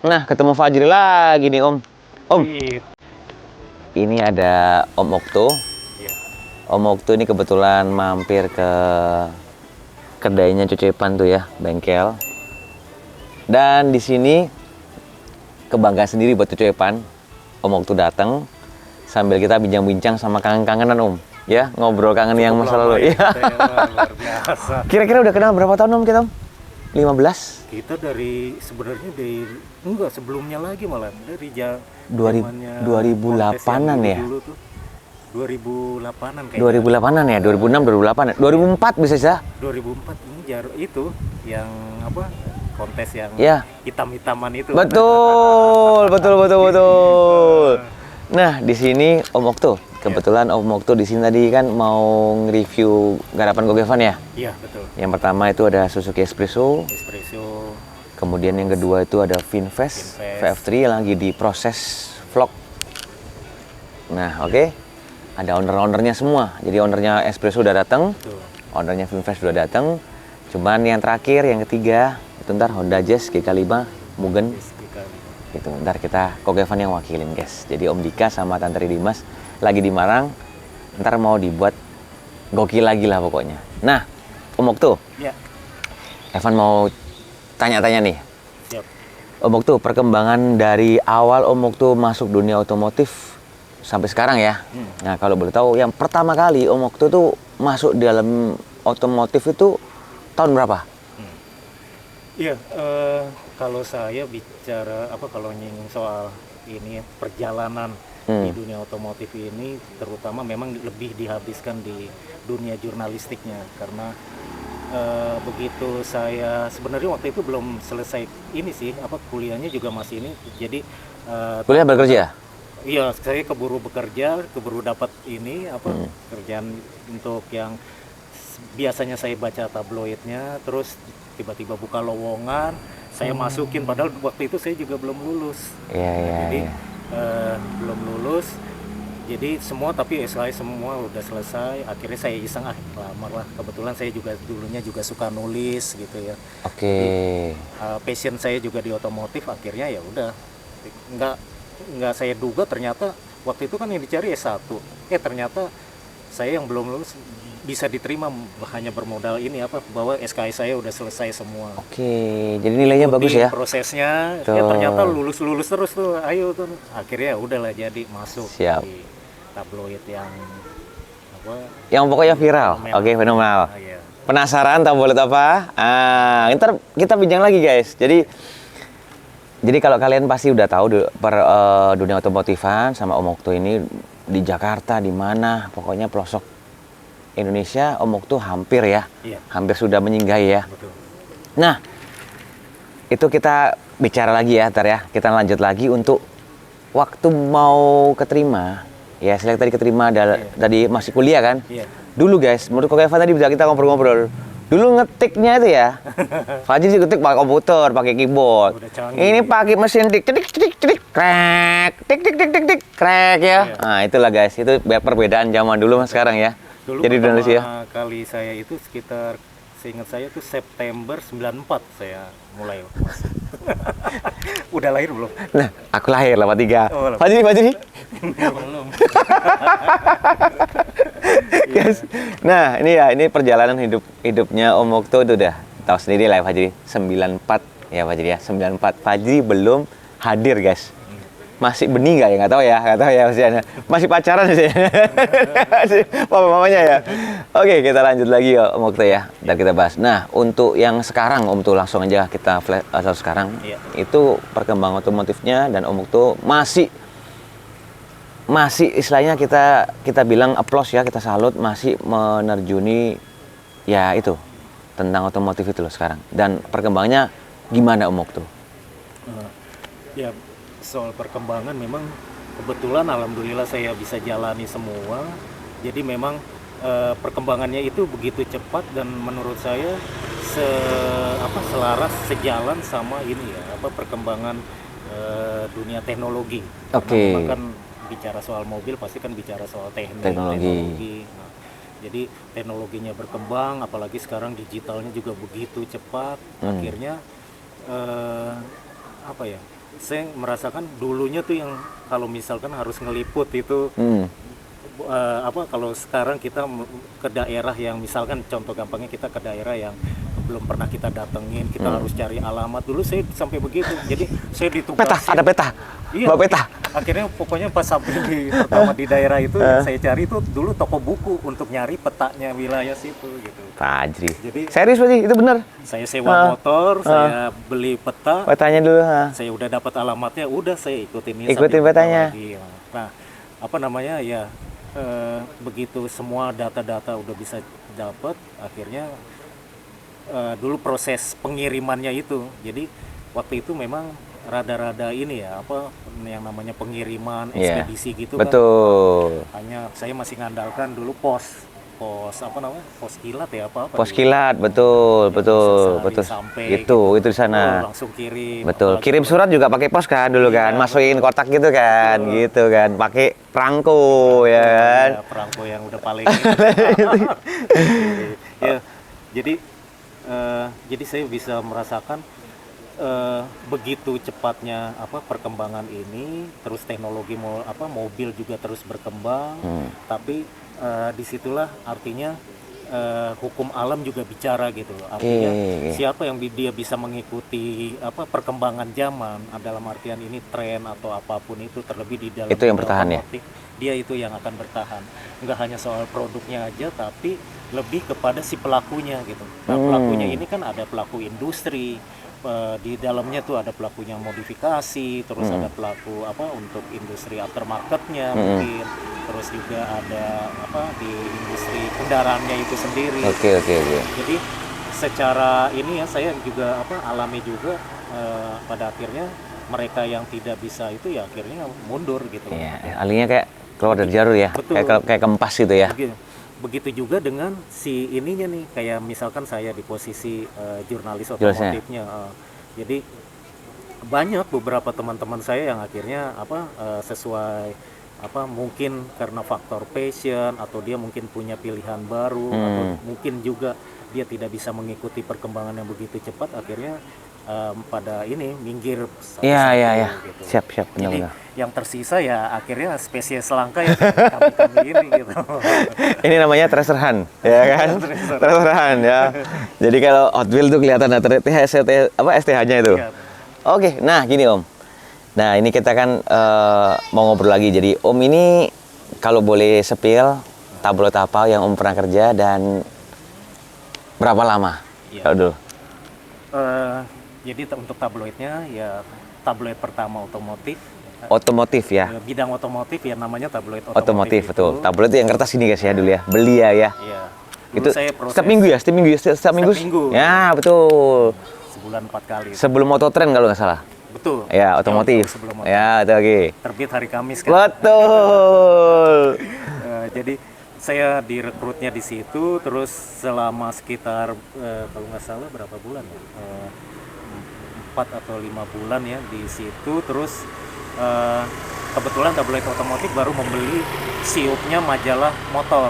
Nah, ketemu Fajri lagi nih Om. Om, Iya. ini ada Om Okto. Iya. Om Okto ini kebetulan mampir ke kedainya Cucepan tuh ya, bengkel. Dan di sini kebanggaan sendiri buat Cucepan. Om Okto datang sambil kita bincang-bincang sama kangen-kangenan Om. Ya, ngobrol kangen yang masa lalu. Iya. Luar biasa. Kira-kira udah kenal berapa tahun Om kita Om? 15? Kita sebenarnya enggak sebelumnya lagi malah dari 2008-an ya? Dulu tuh 2008-an kayaknya. 2008-an ya, 2006, 2008, 2004 bisa sih. 2004 ini itu yang apa? Kontes yang Ya. hitam-hitaman itu. Betul, betul. Nah, di sini Om Okto. Kebetulan Om Okto di sini tadi kan mau nge-review garapan Gogevan ya. Iya, betul. Yang pertama itu ada Suzuki Espresso. Espresso. Kemudian yang kedua itu ada Vinfast VF3 yang lagi diproses vlog. Nah, oke. Ada owner-ownernya semua. Jadi ownernya Espresso udah datang. Ownernya Vinfast udah datang. Cuman yang terakhir, yang ketiga, itu ntar Honda Jazz GK5 Mugen. Gitu, ntar kita Gogevan yang wakilin guys. Jadi Om Dika sama Tante Dimas lagi di Marang. Ntar mau dibuat gokil lagi lah pokoknya. Nah, Om Okto. Ya. Evan mau tanya-tanya nih. Siap. Om Okto, perkembangan dari awal Om Okto masuk dunia otomotif sampai sekarang ya. Nah, kalau boleh tahu, yang pertama kali Om Okto tuh masuk dalam otomotif itu tahun berapa? Iya, kalau saya bicara kalau nyinggung soal ini ya, perjalanan di dunia otomotif ini, terutama memang lebih dihabiskan di dunia jurnalistiknya karena begitu saya sebenarnya waktu itu belum selesai ini sih kuliahnya juga masih ini, jadi Kuliah bekerja? iya, saya keburu bekerja, keburu dapat ini kerjaan untuk yang biasanya saya baca tabloidnya, terus tiba-tiba buka lowongan, saya masukin padahal waktu itu saya juga belum lulus. Jadi belum lulus, jadi semua tapi SKS semua udah selesai. Akhirnya saya iseng lamar lah. Kebetulan saya juga dulunya juga suka nulis gitu ya. Oke. Passion saya juga di otomotif. Akhirnya ya udah nggak saya duga ternyata waktu itu kan yang dicari S1. Ternyata saya yang belum lulus bisa diterima hanya bermodal ini bahwa SKS saya udah selesai semua. Oke, jadi nilainya bagus ya? Prosesnya ternyata lulus terus tuh, ayo tuh. Akhirnya udahlah jadi masuk. Siap. Di tabloid yang yang pokoknya viral. Oke, fenomenal. Iya. Penasaran tabloid apa? Ntar kita bincang lagi guys. Jadi kalau kalian pasti udah tahu dunia otomotifan sama Om Okto ini di Jakarta di mana, pokoknya pelosok Indonesia Om Okto hampir ya. Iya. Hampir sudah menyinggahi ya. Betul. Nah, itu kita bicara lagi ya, ntar ya. Kita lanjut lagi untuk waktu mau keterima. Ya, saya tadi keterima tadi masih kuliah kan? Iya. Dulu guys, menurut Kak Evan tadi bisa kita ngobrol-ngobrol. Dulu ngetiknya itu ya. Fajri sih ngetik pakai komputer, pakai keyboard. Ini pakai mesin tik krek, tik krek ya. Nah, itulah guys, itu perbedaan zaman dulu sama sekarang ya. Dulu jadi pertama kali saya itu sekitar, seingat saya itu September 94 saya mulai masuk. Udah lahir belum? Nah, aku lahir 83. Oh, Fajri. Belum. Guys. Nah, ini perjalanan hidupnya Om Okto itu udah tahu sendiri lah ya Fajri. 94 ya Fajri ya. 94 Fajri belum hadir, guys. Masih benih nggak ya? Nggak tahu ya masih pacaran sih. Masih papa-mamanya ya. Oke, kita lanjut lagi ya Om Okto ya. Dan kita bahas. Nah, untuk yang sekarang Om Okto langsung aja kita flash asal sekarang. Iya. Itu perkembangan otomotifnya dan Om Okto masih istilahnya kita bilang applause ya, kita salut masih menerjuni ya itu tentang otomotif itu loh sekarang. Dan perkembangannya gimana Om Okto? Ya, soal perkembangan memang kebetulan alhamdulillah saya bisa jalani semua. Jadi memang perkembangannya itu begitu cepat dan menurut saya selaras sejalan sama ini ya, perkembangan dunia teknologi. Oke. Karena kan bicara soal mobil pasti kan bicara soal teknologi. Nah, jadi teknologinya berkembang, apalagi sekarang digitalnya juga begitu cepat. Akhirnya saya merasakan dulunya tuh yang kalau misalkan harus ngeliput itu kalau sekarang kita ke daerah yang misalkan contoh gampangnya kita ke daerah yang belum pernah kita datengin, kita harus cari alamat. Dulu saya sampai begitu, jadi saya ditugasin. Peta, ada peta. Iya, bawa peta. Akhirnya pokoknya pas sampai pertama di daerah itu saya cari itu dulu toko buku untuk nyari petanya wilayah situ gitu. Fajri. Jadi serius berarti itu benar. Saya sewa motor, saya beli peta. Petanya dulu. Saya udah dapat alamatnya, udah saya ikutin petanya. lagi. Nah, apa namanya ya? Begitu semua data-data udah bisa dapat, akhirnya dulu proses pengirimannya itu. Jadi waktu itu memang rada-rada ini ya, apa yang namanya pengiriman ekspedisi gitu kan. Betul. Hanya saya masih ngandalkan dulu pos apa namanya? Pos kilat ya apa? Pos kilat, betul. Sampai itu di sana. Langsung kirim. Betul. Kirim surat juga pakai pos kan dulu kan, masukin kotak gitu kan, gitu kan, pakai perangko ya kan. Ya, perangko yang udah paling ya. Jadi saya bisa merasakan begitu cepatnya perkembangan ini, terus teknologi mobil juga terus berkembang, tapi disitulah artinya hukum alam juga bicara gitu loh. Artinya siapa yang dia bisa mengikuti perkembangan zaman dalam artian ini tren atau apapun itu, terlebih di dalam itu yang bertahan ya. Dia itu yang akan bertahan. Nggak hanya soal produknya aja, tapi lebih kepada si pelakunya gitu. Nah, pelakunya ini kan ada pelaku industri, di dalamnya tuh ada pelakunya modifikasi, terus ada pelaku untuk industri aftermarketnya mungkin, terus juga ada di industri kendaraannya itu sendiri. Oke. Jadi secara ini ya saya juga alami juga pada akhirnya mereka yang tidak bisa itu ya akhirnya mundur gitu. Iya, alihnya kayak keluar dari jalur ya. Betul. Kayak kempas gitu ya. Begitu juga dengan si ininya nih, kayak misalkan saya di posisi jurnalis otomotifnya. Jadi banyak beberapa teman-teman saya yang akhirnya sesuai mungkin karena faktor passion, atau dia mungkin punya pilihan baru, atau mungkin juga dia tidak bisa mengikuti perkembangan yang begitu cepat, akhirnya pada ini minggir. Iya. Gitu. Siap Jadi yang tersisa ya akhirnya spesies langka ya kami ini gitu. Ini namanya treasure hunt, ya kan? Treasure hunt ya. Jadi kalau Hot Wheels tuh kelihatan STH-nya itu. Oke, nah gini Om. Nah ini kita kan mau ngobrol lagi. Jadi Om ini kalau boleh spill tabloid apa yang Om pernah kerja dan berapa lama? Kalau dulu. Jadi untuk tabloidnya ya tabloid pertama otomotif. Otomotif ya. Bidang otomotif ya namanya tabloid otomotif. Betul. Tabloid itu yang kertas ini guys ya dulu ya. Belia ya. Iya. Itu setiap minggu ya? Setiap minggu. Ya, betul. Sebulan 4 kali. Sebelum Mototren kalau nggak salah. Betul. Ya, otomotif. Ya, itu oke. Terbit hari Kamis kan. Betul. Jadi saya direkrutnya di situ, terus selama sekitar kalau nggak salah berapa bulan ya? 4 atau 5 bulan ya di situ. Terus kebetulan tabloid otomotif baru membeli siupnya majalah motor.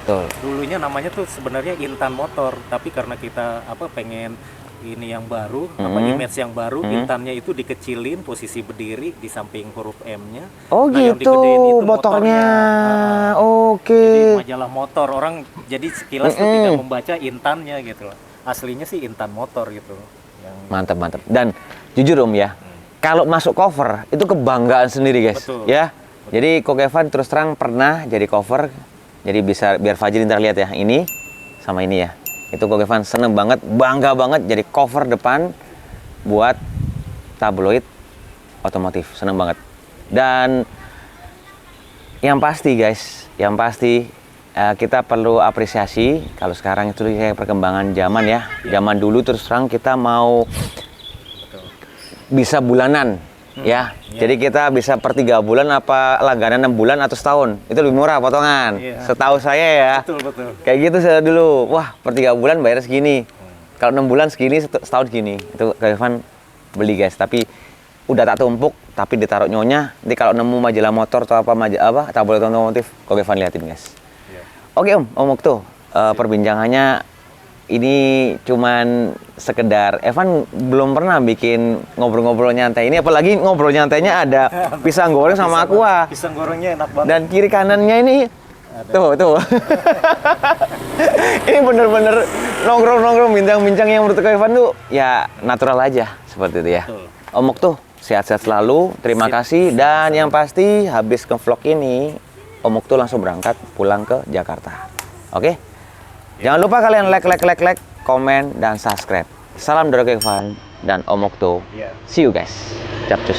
Betul. Dulunya namanya tuh sebenarnya Intan Motor, tapi karena kita pengen ini yang baru, image yang baru, Intannya itu dikecilin, posisi berdiri di samping huruf M-nya. Oh nah, gitu, itu motornya. Oke. Jadi majalah motor, orang jadi sekilas tuh tidak membaca Intannya gitu. Aslinya sih Intan Motor gitu. Mantap. Dan jujur Om ya, kalau masuk cover itu kebanggaan sendiri guys. Betul. Ya. Betul. Jadi Kok Evan terus terang pernah jadi cover. Jadi bisa biar Fajri ntar lihat ya, ini sama ini ya. Itu Kok Evan seneng banget, bangga banget jadi cover depan buat tabloid otomotif. Seneng banget. Dan yang pasti guys, kita perlu apresiasi kalau sekarang itu kayak perkembangan zaman ya. Zaman dulu terus terang kita mau bisa bulanan ya. Jadi kita bisa per 3 bulan apa langganan 6 bulan atau setahun. Itu lebih murah potongan. Setahu saya ya. Betul. Kayak gitu saya dulu. Wah, per 3 bulan bayar segini. Kalau 6 bulan segini, setahun segini. Itu Kak Evan beli guys, tapi udah tak tumpuk, tapi ditaruh nyonya. Nanti kalau nemu majalah motor atau tabloid otomotif, Kak Evan liatin guys. Oke Om Okto, perbincangannya ini cuman sekedar Evan belum pernah bikin ngobrol-ngobrol nyantai ini, apalagi ngobrol nyantainya ada pisang goreng sama aqua. Pisang gorengnya enak banget. Dan kiri kanannya ini tuh. Ini bener-bener nongkrong-nongkrong bincang-bincang yang menurut Evan tuh ya natural aja seperti itu ya. Betul. Om Mok tuh sehat-sehat selalu, terima kasih, dan yang pasti habis ke vlog ini Om Mok tuh langsung berangkat pulang ke Jakarta. Oke? Jangan lupa kalian like, komen, dan subscribe. Salam dari Evan dan Om Mok tuh. Iya. See you guys. Capcus.